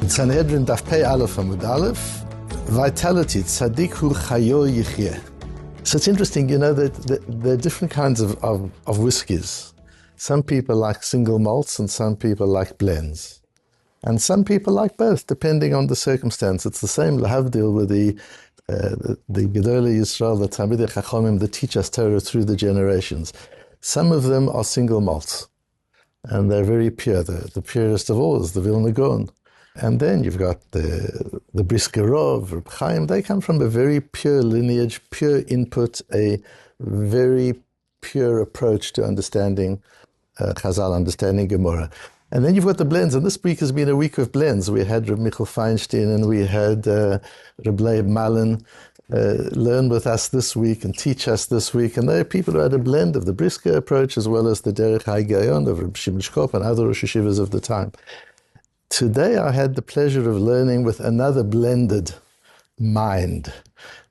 Sanhedrin Daf Pei Aleph Amud Aleph, vitality, tzadiq hu chayo yixya. So it's interesting, you know, that there are different kinds of whiskies. Some people like single malts and some people like blends. And some people like both, depending on the circumstance. It's the same lahavdil with the Gedolei Yisrael, the Talmidei Chachamim that teach us Torah through the generations. Some of them are single malts, and they're very pure. The purest of all is the Vilna Gaon. And then you've got the Briskerov, Reb Chaim. They come from a very pure lineage, pure input, a very pure approach to understanding Chazal, understanding Gemara. And then you've got the blends, and this week has been a week of blends. We had Reb Michael Feinstein and we had Rabbi Lapin learn with us this week and teach us this week. And there are people who had a blend of the Brisker approach as well as the Derech HaGayon of Reb Shimon Shkop and other Rosh Yeshivas of the time. Today I had the pleasure of learning with another blended mind,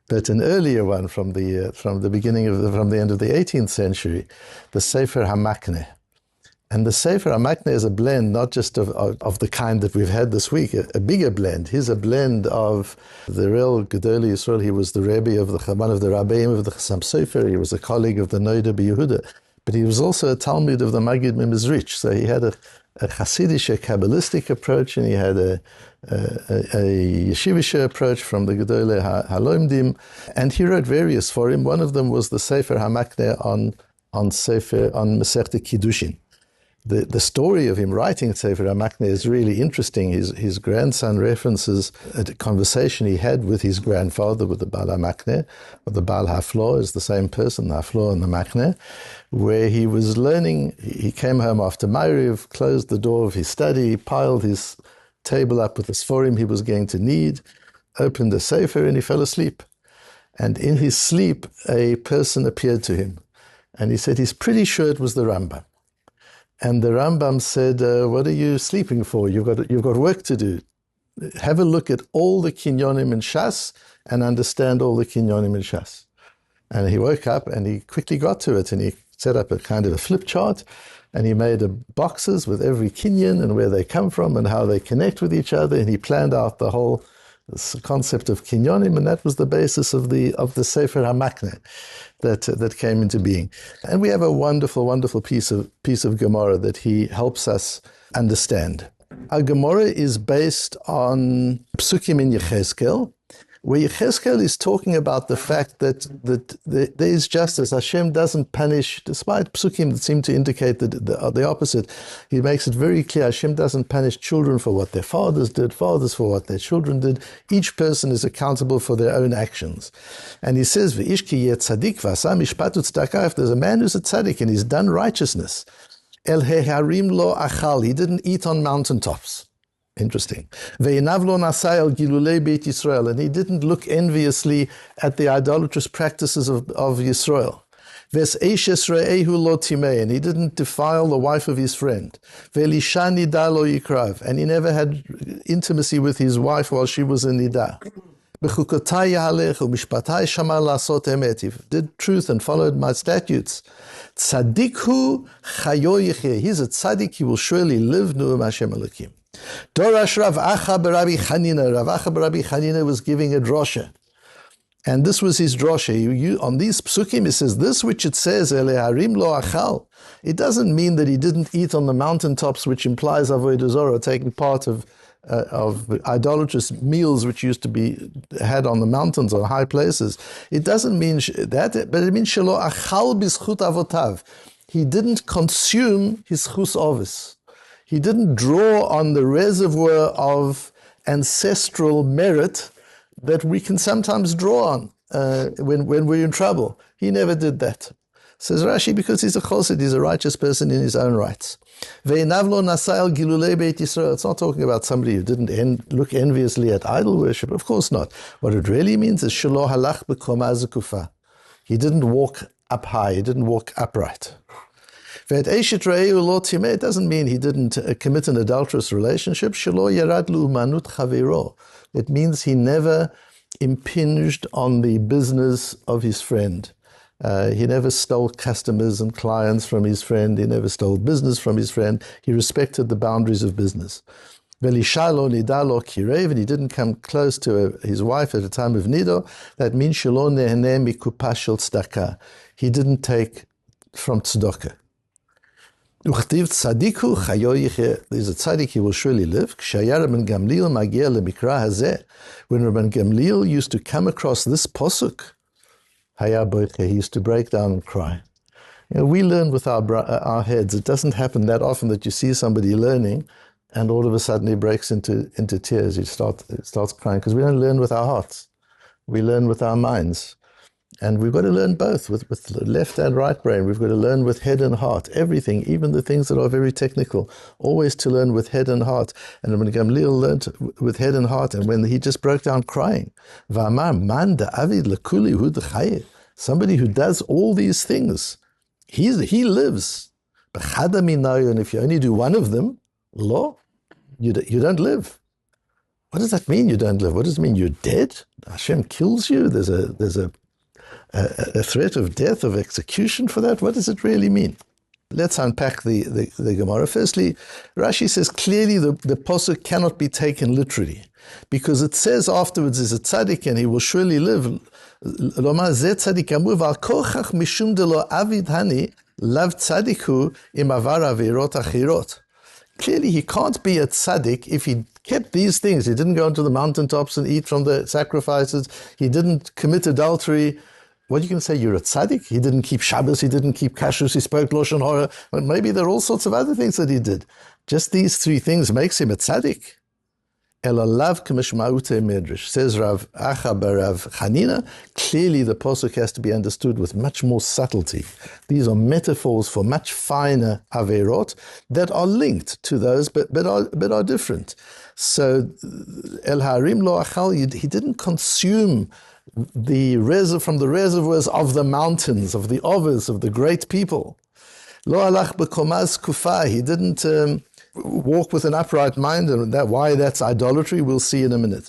but an earlier one from the beginning of from the end of the 18th century, the Sefer HaMakneh. And the Sefer HaMakneh is a blend not just of the kind that we've had this week, a bigger blend. He's a blend of the real Gedolei Yisrael. He was the Rebbe of one of the Rabbeim of the Chassam Sofer. He was a colleague of the Noida B'Yehuda. But he was also a Talmud of the Maggid Mimizrich. So he had a Hasidic, a Kabbalistic approach, and he had a Yeshivish approach from the Gedolei HaLomdim. And he wrote various for him. One of them was the Sefer HaMakneh on Masechta Kiddushin. The story of him writing Sefer HaMakneh is really interesting. His grandson references a conversation he had with his grandfather, with the Baal HaMakneh, or the Baal HaFlo is the same person, the HaFlo and the Makneh, where he was learning. He came home after Ma'ariv, closed the door of his study, piled his table up with the Sforim he was going to need, opened the Sefer, and he fell asleep. And in his sleep, a person appeared to him. And he said he's pretty sure it was the Rambam. And the Rambam said, what are you sleeping for? You've got work to do. Have a look at all the kinyonim in Shas and understand all the kinyonim in Shas. And he woke up and he quickly got to it, and he set up a kind of a flip chart, and he made boxes with every kinyon and where they come from and how they connect with each other, and he planned out the whole concept of kinyonim, and that was the basis of the Sefer HaMakneh that came into being. And we have a wonderful, wonderful piece of Gemara that he helps us understand. Our Gemara is based on Psukim in Yecheskel, where Yecheskel is talking about the fact that there is justice. Hashem doesn't punish, despite Psukim that seem to indicate the opposite. He makes it very clear Hashem doesn't punish children for what their fathers did, fathers for what their children did. Each person is accountable for their own actions. And he says, V'ishki yeh tzadik v'asa mishpat u'tzedakah. If there's a man who's a tzaddik and he's done righteousness, el heharim lo achal, he didn't eat on mountaintops. Interesting. And he didn't look enviously at the idolatrous practices of Yisrael. And he didn't defile the wife of his friend. And he never had intimacy with his wife while she was in Nidah. He did truth and followed my statutes. Tzadiq hu chayo yixya. He's a tzaddik, he will surely live, Nu'um Hashem Elokim. Dorash Rav Acha b'Rabbi Chanina. Rav Acha b'Rabbi Chanina was giving a drosha. And this was his drosha. On these psukim, he says, this which it says, Ele harim lo achal, it doesn't mean that he didn't eat on the mountaintops, which implies avodah zarah, taking part of idolatrous meals which used to be had on the mountains or high places. It doesn't mean that, but it means shelo achal b'zchut avotav. He didn't consume his chus ovis. He didn't draw on the reservoir of ancestral merit that we can sometimes draw on when we're in trouble. He never did that. Says Rashi, because he's a chosid, he's a righteous person in his own rights. It's not talking about somebody who didn't look enviously at idol worship. Of course not. What it really means is shelo halach b'koma zekufa. He didn't walk up high. He didn't walk upright. It doesn't mean he didn't commit an adulterous relationship. It means he never impinged on the business of his friend. He never stole customers and clients from his friend. He never stole business from his friend. He respected the boundaries of business. Velisha lo nida lo kirev, and he didn't come close to his wife at a time of nido. That means shelo nehene mikupa shel tzedakah. He didn't take from tzedakah. Uchtiv tzadiku chayo yixya. There's a tzadik, he will surely live. K'shaya Rabban Gamliel magia lemikra hazeh. When Rabban Gamliel used to come across this posuk, haya boiche, he used to break down and cry. You know, we learn with our heads. It doesn't happen that often that you see somebody learning and all of a sudden he breaks into tears. He starts crying, because we don't learn with our hearts. We learn with our minds. And we've got to learn both, with left and right brain. We've got to learn with head and heart. Everything, even the things that are very technical, always to learn with head and heart. And when Gamliel learned with head and heart, and when he just broke down crying, somebody who does all these things, he lives. And if you only do one of them, you don't live. What does that mean, you don't live? What does it mean, you're dead? Hashem kills you? There's a threat of death, of execution for that? What does it really mean? Let's unpack the Gemara. Firstly, Rashi says clearly the posuk cannot be taken literally, because it says afterwards is a tzaddik and he will surely live. Lomar ze tzaddik amur val kochach mishum delo avid hani lav tzaddiku im avar avirot achirot. Clearly he can't be a tzaddik if he kept these things. He didn't go onto the mountaintops and eat from the sacrifices. He didn't commit adultery. What are you going to say? You're a tzaddik? He didn't keep Shabbos, he didn't keep Kashrus, he spoke Lashon Hara. But maybe there are all sorts of other things that he did. Just these three things makes him a tzaddik. Elalav k'mishmaute medrash. Says Rav Acha barav Chanina, clearly the posuk has to be understood with much more subtlety. These are metaphors for much finer averot that are linked to those, but are different. So El Harim lo achal, he didn't consume from the reservoirs of the mountains, of the overs, of the great people. Lo alach b'komaz kufa, he didn't walk with an upright mind, and why that's idolatry, we'll see in a minute.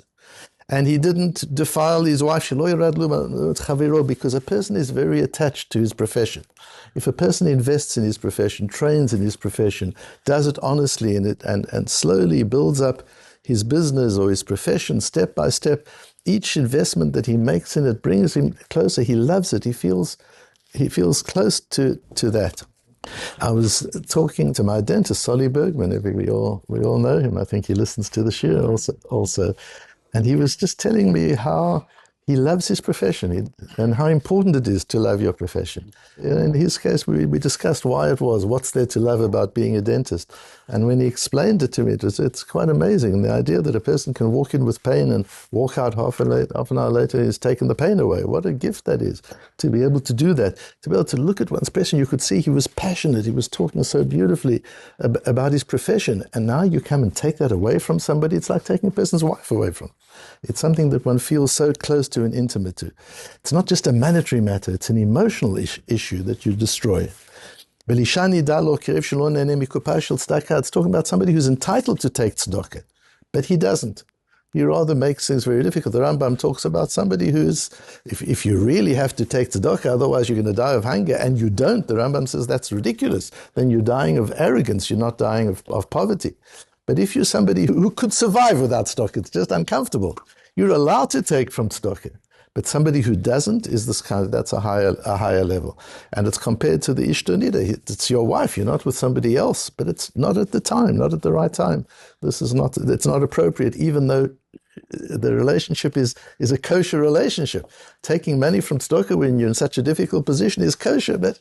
And he didn't defile his wife, because a person is very attached to his profession. If a person invests in his profession, trains in his profession, does it honestly and slowly builds up his business or his profession step by step, each investment that he makes in it brings him closer. He loves it. He feels close to that. I was talking to my dentist, Solly Bergman. We all know him. I think he listens to the shir also. And he was just telling me how he loves his profession and how important it is to love your profession. In his case, we discussed why it was, what's there to love about being a dentist. And when he explained it to me, it's quite amazing. The idea that a person can walk in with pain and walk out half an hour later, he's taken the pain away. What a gift that is, to be able to do that, to be able to look at one's profession. You could see he was passionate. He was talking so beautifully about his profession. And now you come and take that away from somebody. It's like taking a person's wife away from. It's something that one feels so close to and intimate to. It's not just a monetary matter, it's an emotional issue that you destroy. It's talking about somebody who's entitled to take tzedakah, but he doesn't. He rather makes things very difficult. The Rambam talks about somebody who's, if you really have to take tzedakah, otherwise you're going to die of hunger, and you don't, the Rambam says that's ridiculous. Then you're dying of arrogance, you're not dying of poverty. But if you're somebody who could survive without tzedakah, it's just uncomfortable, you're allowed to take from tzedakah. But somebody who doesn't is that's a higher level. And it's compared to the ishtonida. It's your wife, you're not with somebody else, but it's not at the time, not at the right time. It's not appropriate, even though the relationship is a kosher relationship. Taking money from tzedakah when you're in such a difficult position is kosher, but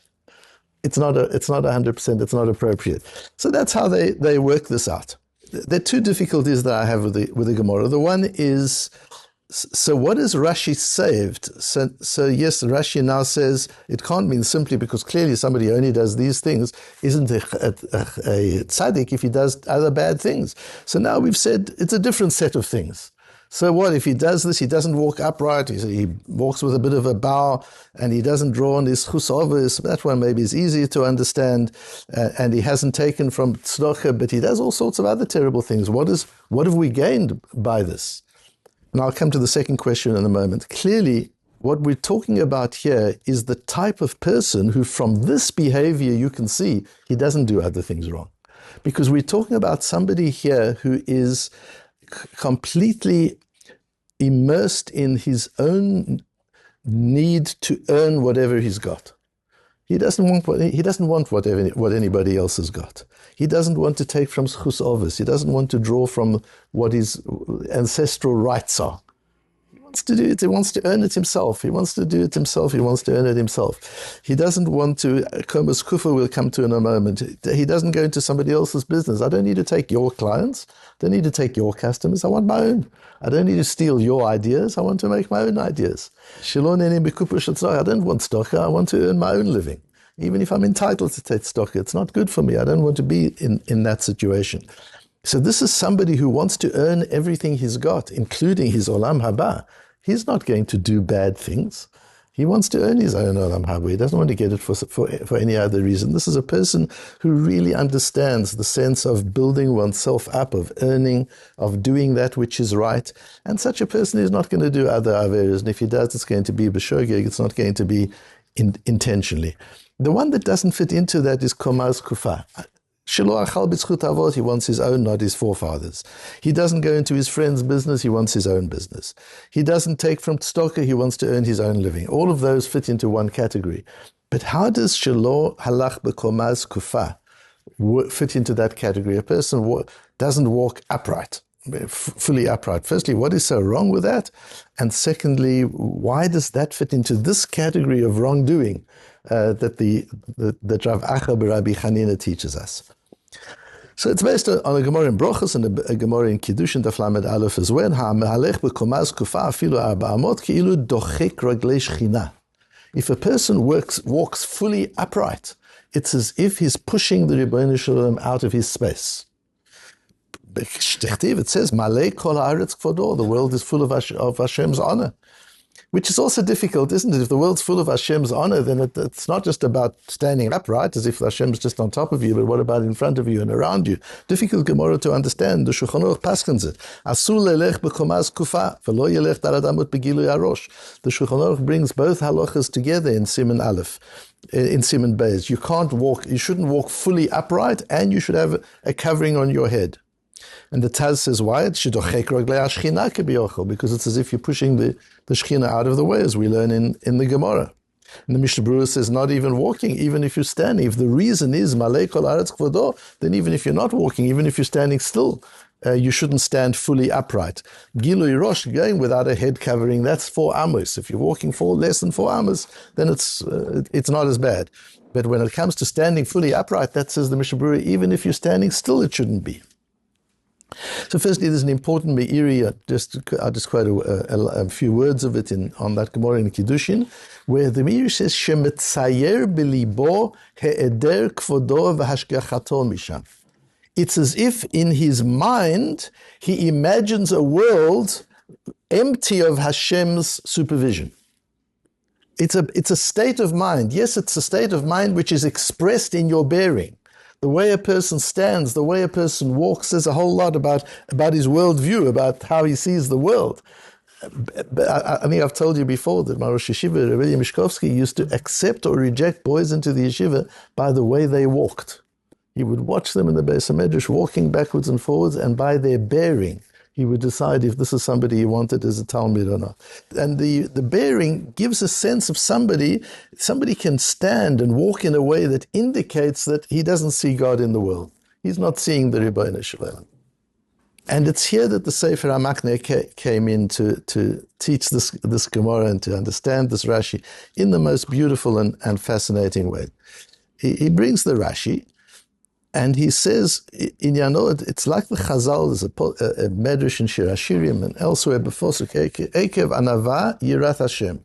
it's not 100%, it's not appropriate. So that's how they work this out. There are two difficulties that I have with the Gemara. The one is, so what is Rashi saved? So yes, Rashi now says it can't mean simply because clearly somebody only does these things isn't a tzaddik if he does other bad things. So now we've said it's a different set of things. So what, if he does this, he doesn't walk upright, he walks with a bit of a bow, and he doesn't draw on his chusavos, that one maybe is easier to understand, and he hasn't taken from tzedakah, but he does all sorts of other terrible things. What have we gained by this? And I'll come to the second question in a moment. Clearly, what we're talking about here is the type of person who from this behavior you can see he doesn't do other things wrong. Because we're talking about somebody here who is completely immersed in his own need to earn whatever he's got. He doesn't want what anybody else has got. He doesn't want to take from schus ovis. He doesn't want to draw from what his ancestral rights are. He wants to do it. He wants to earn it himself. He wants to do it himself. He wants to earn it himself. He doesn't want to. Komas kufa will come to in a moment. He doesn't go into somebody else's business. I don't need to take your clients. I don't need to take your customers. I want my own. I don't need to steal your ideas. I want to make my own ideas. I don't want stocker. I want to earn my own living. Even if I'm entitled to take stocker, it's not good for me. I don't want to be in that situation. So this is somebody who wants to earn everything he's got, including his olam haba. He's not going to do bad things. He wants to earn his own olam haba. He doesn't want to get it for any other reason. This is a person who really understands the sense of building oneself up, of earning, of doing that which is right. And such a person is not going to do other averas. And if he does, it's going to be b'shogeg. It's not going to be intentionally. The one that doesn't fit into that is komaz kufa. Shelo achal b'zchut avot, he wants his own, not his forefathers. He doesn't go into his friend's business, he wants his own business. He doesn't take from stocker, he wants to earn his own living. All of those fit into one category. But how does shelo halach b'komaz kufa fit into that category? A person doesn't walk upright, fully upright. Firstly, what is so wrong with that? And secondly, why does that fit into this category of wrongdoing that Rav Acha Rabbi Chanina teaches us? So it's based on a Gemara in Brochus and a Gemara in Kiddushin Daf Lamed Aleph as well. Ha'mehalech b'komaz kufa afilu arba amot ki'ilu dochek raglei shchina. If a person walks fully upright, it's as if he's pushing the Ribbono Shel Olam out of his space. It says, Malei kol haaretz kvodo, the world is full of Hashem's honor. Which is also difficult, isn't it? If the world's full of Hashem's honor, then it's not just about standing upright, as if Hashem's just on top of you, but what about in front of you and around you? Difficult Gemara to understand. The Shulchan Aruch paskins it. Asur lelech b'komaz kufa, v'lo yelech darad amot b'gilui harosh. The Shulchan Aruch brings both halachas together in Siman Aleph, in Siman Beis. You shouldn't walk fully upright, and you should have a covering on your head. And the Taz says, why? Because it's as if you're pushing the Shechina out of the way, as we learn in the Gemara. And the Mishnah Berurah says, not even walking, even if you're standing. If the reason is Malei kol haaretz kvodo, then even if you're not walking, even if you're standing still, you shouldn't stand fully upright. Gilui rosh, going without a head covering, that's 4 amos. If you're walking for less than 4 amos, then it's not as bad. But when it comes to standing fully upright, that says the Mishnah Berurah, even if you're standing still, it shouldn't be. So firstly, there's an important me'iri, I'll just quote a few words of it on that Gemara in Kiddushin, where the me'iri says, Shemetzayer b'libo he'eder kvodo v'hashgachato misham. It's as if in his mind, he imagines a world empty of Hashem's supervision. It's a state of mind. Yes, it's a state of mind which is expressed in your bearing. The way a person stands, the way a person walks, says a whole lot about his worldview, about how he sees the world. But I think I've told you before that my Rosh Yeshiva, Rabbi Mishkovsky, used to accept or reject boys into the yeshiva by the way they walked. He would watch them in the Beis HaMedrash walking backwards and forwards, and by their bearing, he would decide if this is somebody he wanted as a Talmud or not. And the bearing gives a sense of somebody can stand and walk in a way that indicates that he doesn't see God in the world. He's not seeing the Ribbono Shel Olam. And it's here that the Sefer HaMakneh came in to teach this Gemara and to understand this Rashi in the most beautiful and fascinating way. He brings the Rashi, and he says, in Yanod, it's like the Chazal, there's a Medrash in Shir Hashirim and elsewhere before, Ekev Anava Yirat Hashem.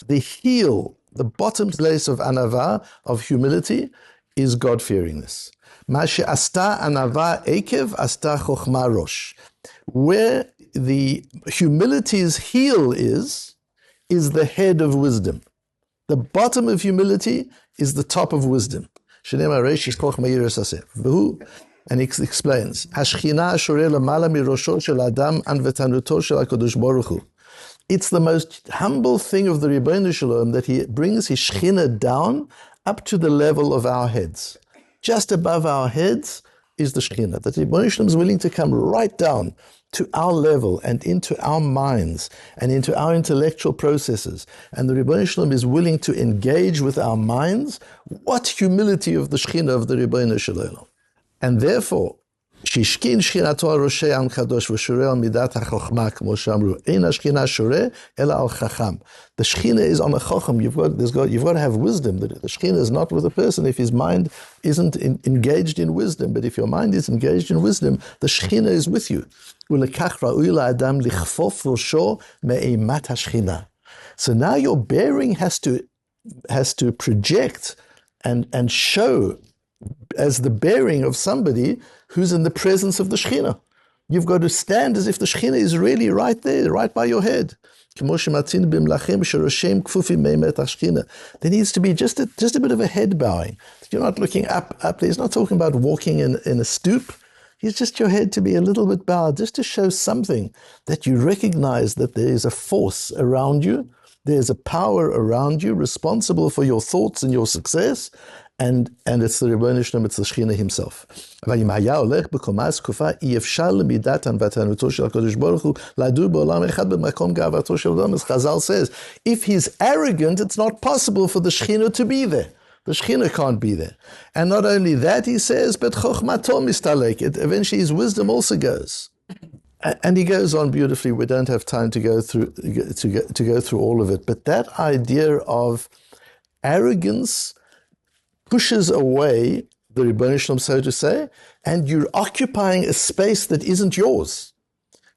The heel, the bottom place of Anava, of humility, is God-fearingness. Ma she'asta Anava Ekev, asta Chochma Rosh. Where the humility's heel is the head of wisdom. The bottom of humility is the top of wisdom. And he explains, it's the most humble thing of the Ribbono Shel Olam that he brings his Shechina down up to the level of our heads. Just above our heads, is the Shekhinah, that the Rebbeinu Shalom is willing to come right down to our level and into our minds and into our intellectual processes. And the Rebbeinu Shalom is willing to engage with our minds. What humility of the Shekhinah of the Rebbeinu Shalom. And therefore, Shishkin Shechinato al Roshei Am Kadosh v'shoreh al midat ha'chochma, k'mo she'amru. Ein ha'shechina shoreh ela al chacham. The Shekhinah is on a chacham. You've got to have wisdom. The Shekhinah is not with a person if his mind isn't engaged in wisdom. But if your mind is engaged in wisdom, the Shekhinah is with you. Ulekach ra'ui la'adam lichfof rosho me'imat ha'shechina. So now your bearing has to project and show as the bearing of somebody who's in the presence of the Shekhinah. You've got to stand as if the Shekhinah is really right there, right by your head. There needs to be just a bit of a head bowing. You're not looking up there. He's not talking about walking in a stoop. It's just your head to be a little bit bowed, just to show something that you recognize that there is a force around you. There's a power around you responsible for your thoughts and your success. And it's the Rebbeinu Shalom, it's the Shekhinah himself. Chazal says, if he's arrogant, it's not possible for the Shekhinah to be there. The Shekhinah can't be there. And not only that, he says, but chokhmato mistalek. Eventually his wisdom also goes. And he goes on beautifully. We don't have time to go through all of it. But that idea of arrogance pushes away the Rebbeinu Shalom, so to say, and you're occupying a space that isn't yours.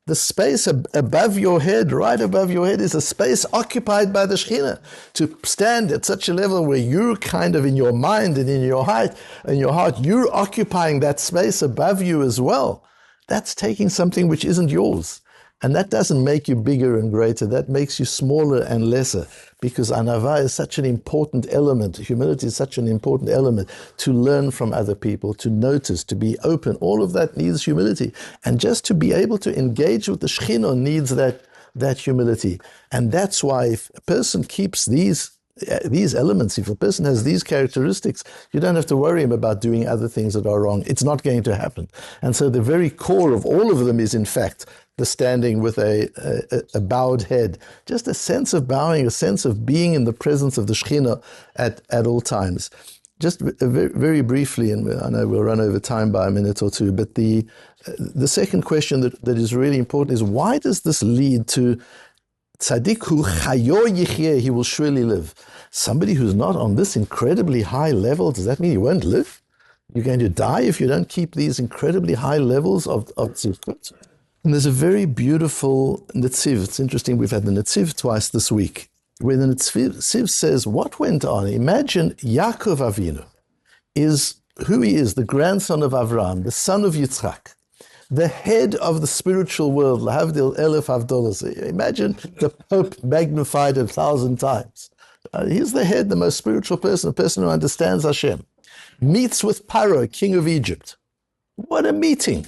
The space above your head, right above your head, is a space occupied by the Shekhinah. To stand at such a level where you're kind of in your mind and in your heart, you're occupying that space above you as well. That's taking something which isn't yours. And that doesn't make you bigger and greater. That makes you smaller and lesser. Because anava is such an important element. Humility is such an important element to learn from other people, to notice, to be open. All of that needs humility. And just to be able to engage with the Shekhinah needs that humility. And that's why if a person keeps these elements, if a person has these characteristics, you don't have to worry him about doing other things that are wrong. It's not going to happen. And so the very core of all of them is, in fact, the standing with a bowed head. Just a sense of bowing, a sense of being in the presence of the Shekhinah at all times. Just very, very briefly, and I know we'll run over time by a minute or two, but the second question that is really important is, why does this lead to Tzaddik hu chayo yixye, he will surely live? Somebody who's not on this incredibly high level, does that mean he won't live? You're going to die if you don't keep these incredibly high levels of tzidkut? And there's a very beautiful Netziv. It's interesting, we've had the Netziv twice this week, where the Netziv says what went on. Imagine Yaakov Avinu is who he is, the grandson of Avraham, the son of Yitzchak, the head of the spiritual world, Lahavdil Elef Havdolas. Imagine the Pope magnified 1,000 times. He's the head, the most spiritual person, a person who understands Hashem. Meets with Paro, king of Egypt. What a meeting.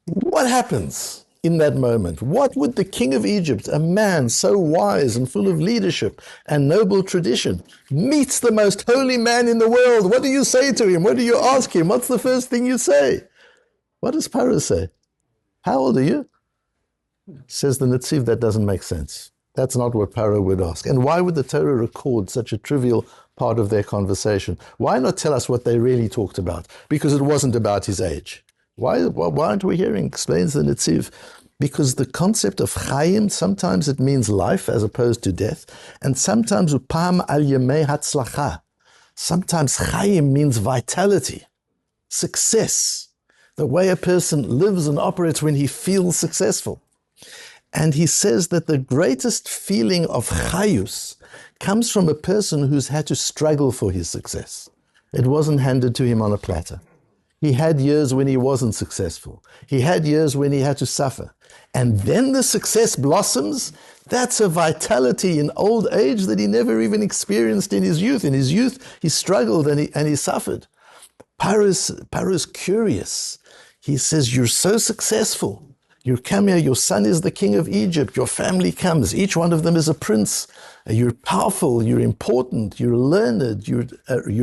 What happens in that moment? What would the king of Egypt, a man so wise and full of leadership and noble tradition, meets the most holy man in the world? What do you say to him? What do you ask him? What's the first thing you say? What does Paro say? How old are you? Says the Netziv, that doesn't make sense. That's not what Paro would ask. And why would the Torah record such a trivial part of their conversation? Why not tell us what they really talked about? Because it wasn't about his age. Why aren't we hearing? Explains the Netziv. Because the concept of Chaim, sometimes it means life as opposed to death, and sometimes upam al yemei hatzlacha. Sometimes Chaim means vitality, success, the way a person lives and operates when he feels successful. And he says that the greatest feeling of chayus comes from a person who's had to struggle for his success. It wasn't handed to him on a platter. He had years when he wasn't successful. He had years when he had to suffer. And then the success blossoms. That's a vitality in old age that he never even experienced in his youth. In his youth, he struggled and he suffered. Paro's curious. He says, you're so successful. You come here, your son is the king of Egypt. Your family comes. Each one of them is a prince. You're powerful. You're important. You're learned. You're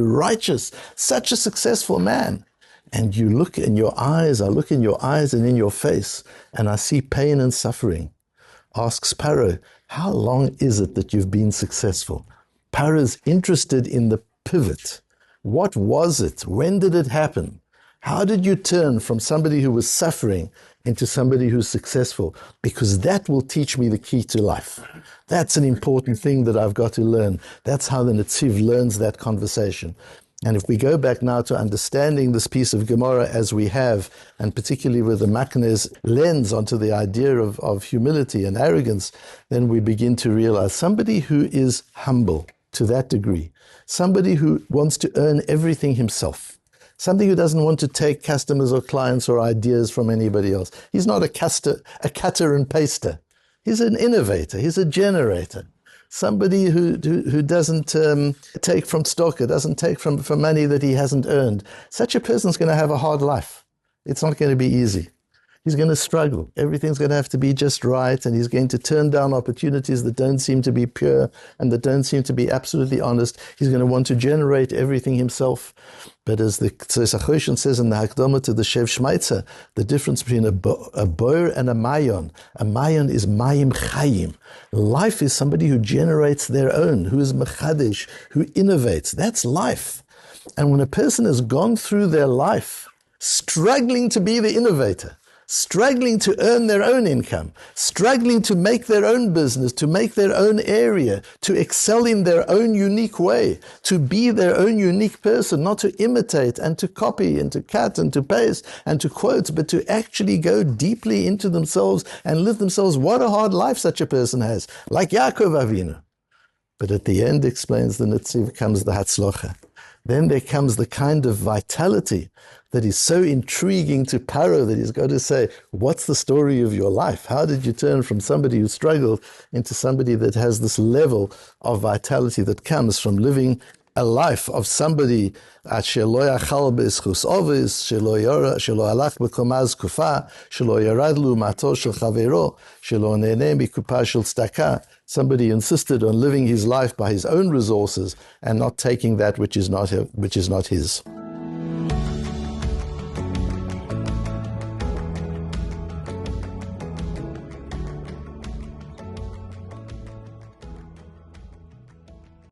righteous. Such a successful man. and you look in your eyes, I look in your eyes and in your face, and I see pain and suffering. Asks Paro, how long is it that you've been successful? Paro's interested in the pivot. What was it? When did it happen? How did you turn from somebody who was suffering into somebody who's successful? Because that will teach me the key to life. That's an important thing that I've got to learn. That's how the Netziv learns that conversation. And if we go back now to understanding this piece of Gemara as we have, and particularly with the Makne's lens onto the idea of humility and arrogance, then we begin to realize somebody who is humble to that degree, somebody who wants to earn everything himself, somebody who doesn't want to take customers or clients or ideas from anybody else. He's not a cutter and paster. He's an innovator. He's a generator. Somebody who doesn't take from stock, doesn't take from money that he hasn't earned. Such a person's going to have a hard life. It's not going to be easy. He's going to struggle. Everything's going to have to be just right, and he's going to turn down opportunities that don't seem to be pure and that don't seem to be absolutely honest. He's going to want to generate everything himself. But as the Tzedek says in the Hakdama to the Shev Shmeitzer, the difference between a boer and a mayon is mayim chayim. Life is somebody who generates their own, who is mechadish, who innovates. That's life. And when a person has gone through their life struggling to be the innovator, struggling to earn their own income, struggling to make their own business, to make their own area, to excel in their own unique way, to be their own unique person, not to imitate and to copy and to cut and to paste and to quote, but to actually go deeply into themselves and live themselves. What a hard life such a person has, like Yaakov Avinu. But at the end, explains the Netziv, comes the Hatzlocha. Then there comes the kind of vitality that is so intriguing to Paro that he's got to say, what's the story of your life? How did you turn from somebody who struggled into somebody that has this level of vitality that comes from living a life of somebody שלא יאכל בזכוס אובס, שלא הלך בקומה זקופה, שלא ירד לעומתו של חברו, שלא נהנה מקופה של צדקה. Somebody insisted on living his life by his own resources and not taking that which is not his.